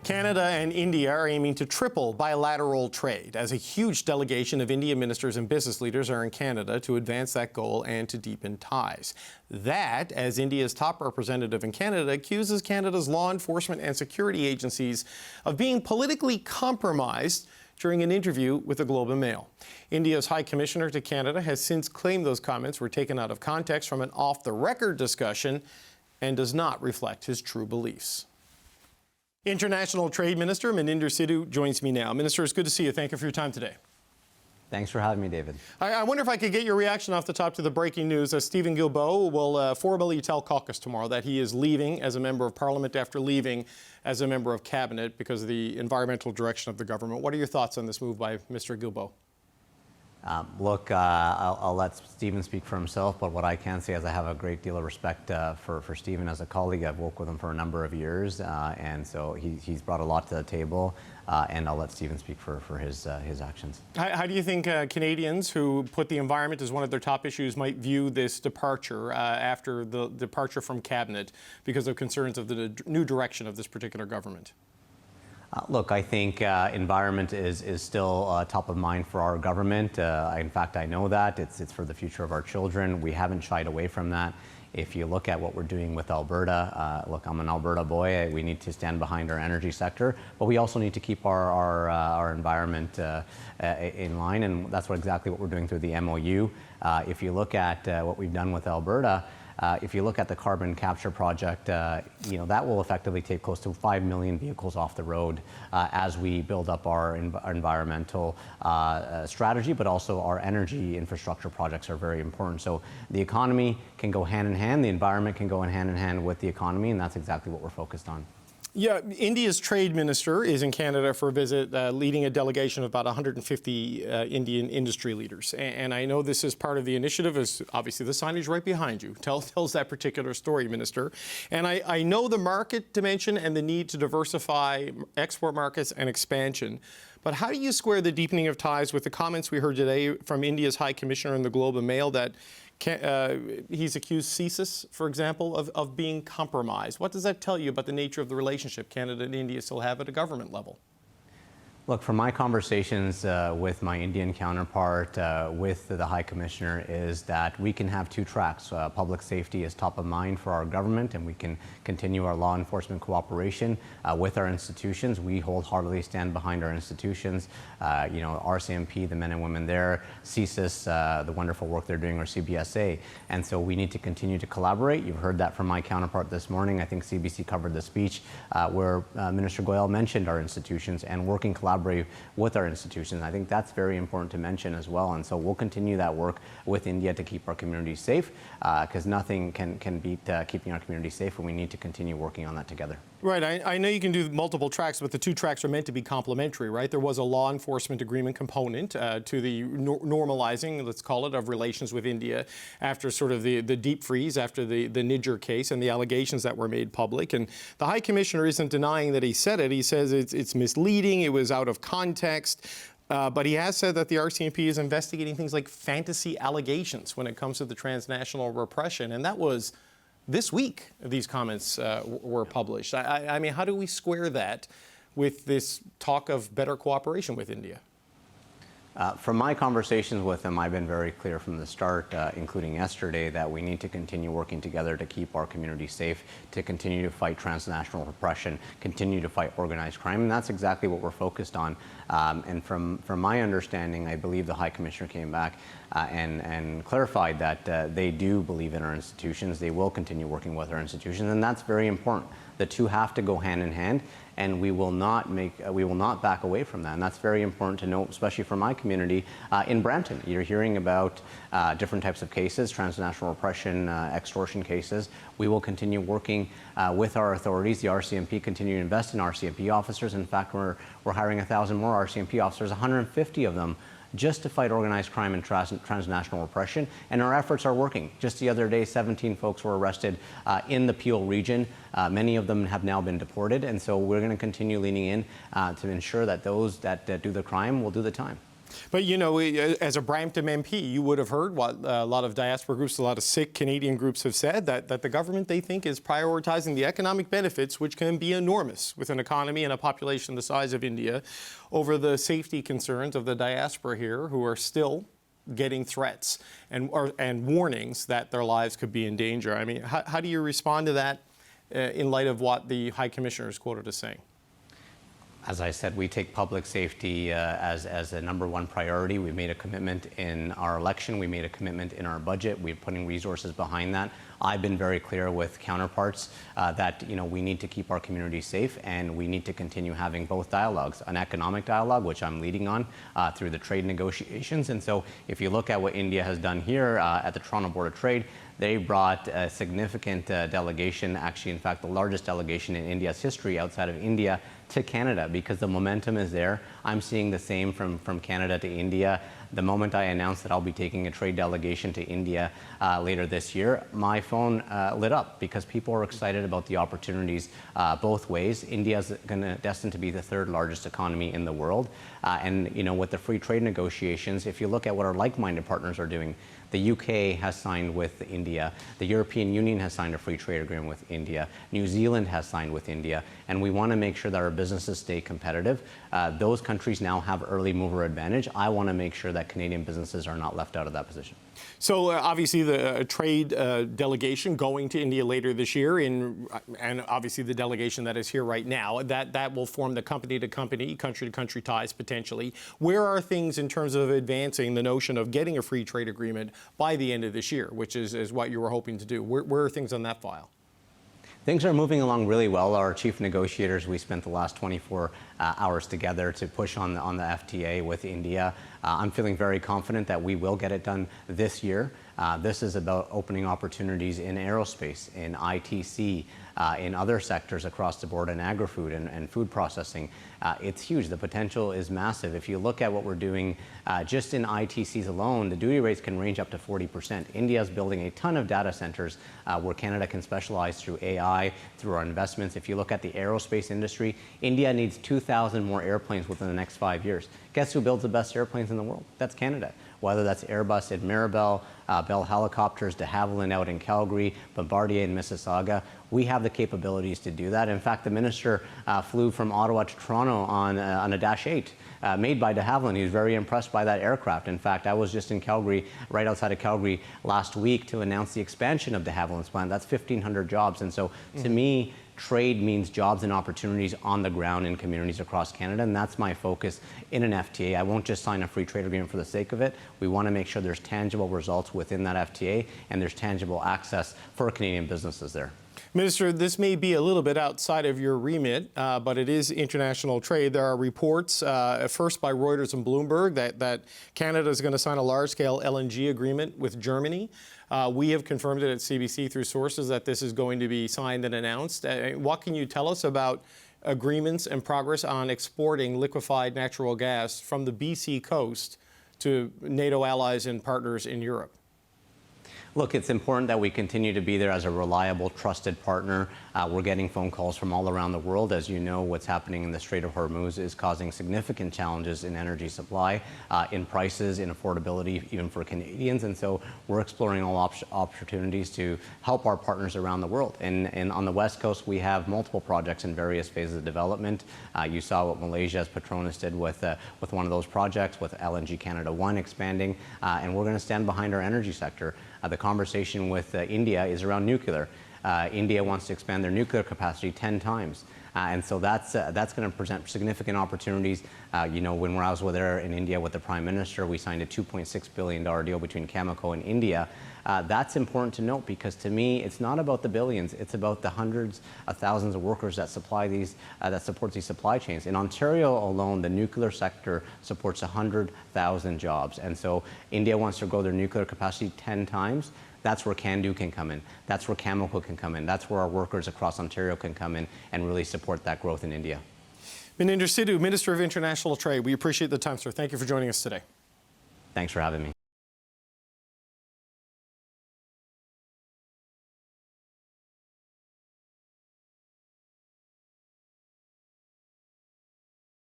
Canada and India are aiming to triple bilateral trade as a huge delegation of Indian ministers and business leaders are in Canada to advance that goal and to deepen ties. That, as India's top representative in Canada accuses Canada's law enforcement and security agencies of being politically compromised during an interview with the Globe and Mail. India's High Commissioner to Canada has since claimed those comments were taken out of context from an off-the-record discussion and does not reflect his true beliefs. International Trade Minister Maninder Sidhu joins me now. Minister, it's good to see you. Thank you for your time today. Thanks for having me, David. I wonder if I could get your reaction off the top to the breaking news. Stephen Guilbeault will formally tell caucus tomorrow that he is leaving as a member of Parliament after leaving as a member of Cabinet because of the environmental direction of the government. What are your thoughts on this move by Mr. Guilbeault? Look, I'll let Stephen speak for himself, but what I can say is I have a great deal of respect for Stephen as a colleague. I've worked with him for a number of years, and so he's brought a lot to the table, and I'll let Stephen speak for his actions. How do you think Canadians who put the environment as one of their top issues might view this departure after the departure from Cabinet because of concerns of the new direction of this particular government? Look, I think environment is still top of mind for our government. In fact, I know that. It's for the future of our children. We haven't shied away from that. If you look at what we're doing with Alberta, look, I'm an Alberta boy. We need to stand behind our energy sector, but we also need to keep our environment in line, and that's exactly what we're doing through the MOU. If you look at what we've done with Alberta, if you look at the carbon capture project, that will effectively take close to 5 million vehicles off the road as we build up our environmental strategy, but also our energy infrastructure projects are very important. So the economy can go hand in hand, the environment can go hand in hand with the economy, and that's exactly what we're focused on. Yeah, India's trade minister is in Canada for a visit, leading a delegation of about 150 Indian industry leaders. And I know this is part of the initiative, as obviously the signage right behind you tells that particular story, Minister. And I know the market dimension and the need to diversify export markets and expansion. But how do you square the deepening of ties with the comments we heard today from India's High Commissioner in the Globe and Mail that he's accused CSIS, for example, of being compromised? What does that tell you about the nature of the relationship Canada and India still have at a government level? Look, from my conversations with my Indian counterpart, with the High Commissioner, is that we can have two tracks. Public safety is top of mind for our government, and we can continue our law enforcement cooperation with our institutions. We wholeheartedly stand behind our institutions. RCMP, the men and women there, CSIS, the wonderful work they're doing, or CBSA. And so we need to continue to collaborate. You've heard that from my counterpart this morning. I think CBC covered the speech where Minister Goyal mentioned our institutions and working collaboratively with our institutions. I think that's very important to mention as well. And so we'll continue that work with India to keep our communities safe, because nothing can beat keeping our communities safe, and we need to continue working on that together. Right. I know you can do multiple tracks, but the two tracks are meant to be complementary, right? There was a law enforcement agreement component to the normalizing, let's call it, of relations with India after sort of the deep freeze, after the Niger case and the allegations that were made public. And the High Commissioner isn't denying that he said it. He says it's misleading, it was out of context. But he has said that the RCMP is investigating things like fantasy allegations when it comes to the transnational repression. And that was this week these comments were published. I mean, how do we square that with this talk of better cooperation with India? From my conversations with him, I've been very clear from the start, including yesterday, that we need to continue working together to keep our community safe, to continue to fight transnational repression, continue to fight organized crime, and that's exactly what we're focused on. And from my understanding, I believe the High Commissioner came back and clarified that they do believe in our institutions. They will continue working with our institutions, and that's very important. The two have to go hand in hand, and we will not back away from that. And that's very important to note, especially for my community in Brampton. You're hearing about different types of cases, transnational repression, extortion cases. We will continue working with our authorities. The RCMP continue to invest in RCMP officers. In fact, we're hiring 1,000 more RCMP officers, 150 of them just to fight organized crime and transnational repression, and our efforts are working. Just the other day, 17 folks were arrested in the Peel region. Many of them have now been deported, and so we're going to continue leaning in to ensure that those that do the crime will do the time. But, you know, as a Brampton MP, you would have heard what a lot of diaspora groups, a lot of Sikh Canadian groups have said, that the government, they think, is prioritizing the economic benefits, which can be enormous with an economy and a population the size of India, over the safety concerns of the diaspora here, who are still getting threats and warnings that their lives could be in danger. I mean, how do you respond to that in light of what the High Commissioner is quoted as saying? As I said, we take public safety as a #1 priority. We made a commitment in our election. We made a commitment in our budget. We're putting resources behind that. I've been very clear with counterparts that we need to keep our community safe, and we need to continue having both dialogues, an economic dialogue, which I'm leading on through the trade negotiations. And so if you look at what India has done here at the Toronto Board of Trade, they brought a significant delegation, actually, in fact, the largest delegation in India's history outside of India, to Canada, because the momentum is there. I'm seeing the same from Canada to India. The moment I announced that I'll be taking a trade delegation to India later this year, my phone lit up, because people are excited about the opportunities both ways. India is destined to be the 3rd largest economy in the world. And with the free trade negotiations, if you look at what our like-minded partners are doing, the UK has signed with India. The European Union has signed a free trade agreement with India. New Zealand has signed with India. And we want to make sure that our businesses stay competitive. Those countries now have early mover advantage. I want to make sure that Canadian businesses are not left out of that position. So obviously the trade delegation going to India later this year, and obviously the delegation that is here right now, that will form the company-to-company, country-to-country ties potentially. Where are things in terms of advancing the notion of getting a free trade agreement by the end of this year, which is what you were hoping to do? Where are things on that file? Things are moving along really well. Our chief negotiators, we spent the last 24 hours together to push on the FTA with India. I'm feeling very confident that we will get it done this year. This is about opening opportunities in aerospace, in ITC, in other sectors across the board, in agri-food and food processing. It's huge. The potential is massive. If you look at what we're doing just in ITCs alone, the duty rates can range up to 40%. India is building a ton of data centers where Canada can specialize through AI, through our investments. If you look at the aerospace industry, India needs 2,000 more airplanes within the next 5 years. Guess who builds the best airplanes in the world? That's Canada. Whether that's Airbus at Mirabel, Bell Helicopters, de Havilland out in Calgary, Bombardier in Mississauga, we have the capabilities to do that. In fact, the minister flew from Ottawa to Toronto on a Dash 8 made by de Havilland. He was very impressed by that aircraft. In fact, I was just in Calgary, right outside of Calgary last week, to announce the expansion of de Havilland's plant. That's 1,500 jobs. And so to me, trade means jobs and opportunities on the ground in communities across Canada, and that's my focus in an FTA. I won't just sign a free trade agreement for the sake of it. We want to make sure there's tangible results within that FTA, and there's tangible access for Canadian businesses there. Minister, this may be a little bit outside of your remit, but it is international trade. There are reports, first by Reuters and Bloomberg, that Canada is going to sign a large-scale LNG agreement with Germany. We have confirmed it at CBC through sources that this is going to be signed and announced. What can you tell us about agreements and progress on exporting liquefied natural gas from the BC coast to NATO allies and partners in Europe? Look, it's important that we continue to be there as a reliable, trusted partner. We're getting phone calls from all around the world. As you know, what's happening in the Strait of Hormuz is causing significant challenges in energy supply, in prices, in affordability, even for Canadians. And so we're exploring all opportunities to help our partners around the world. And on the West Coast, we have multiple projects in various phases of development. You saw what Malaysia's Petronas did with one of those projects, with LNG Canada 1 expanding. And we're going to stand behind our energy sector. The conversation with India is around nuclear. India wants to expand their nuclear capacity 10 times. And so that's going to present significant opportunities. When I was there in India with the Prime Minister, we signed a $2.6 billion deal between Cameco and India. That's important to note, because to me, it's not about the billions. It's about the hundreds of thousands of workers that support these supply chains. In Ontario alone, the nuclear sector supports 100,000 jobs. And so India wants to grow their nuclear capacity 10 times. That's where CANDU can come in. That's where Cameco can come in. That's where our workers across Ontario can come in and really support that growth in India. Maninder Sidhu, Minister of International Trade, we appreciate the time, sir. Thank you for joining us today. Thanks for having me.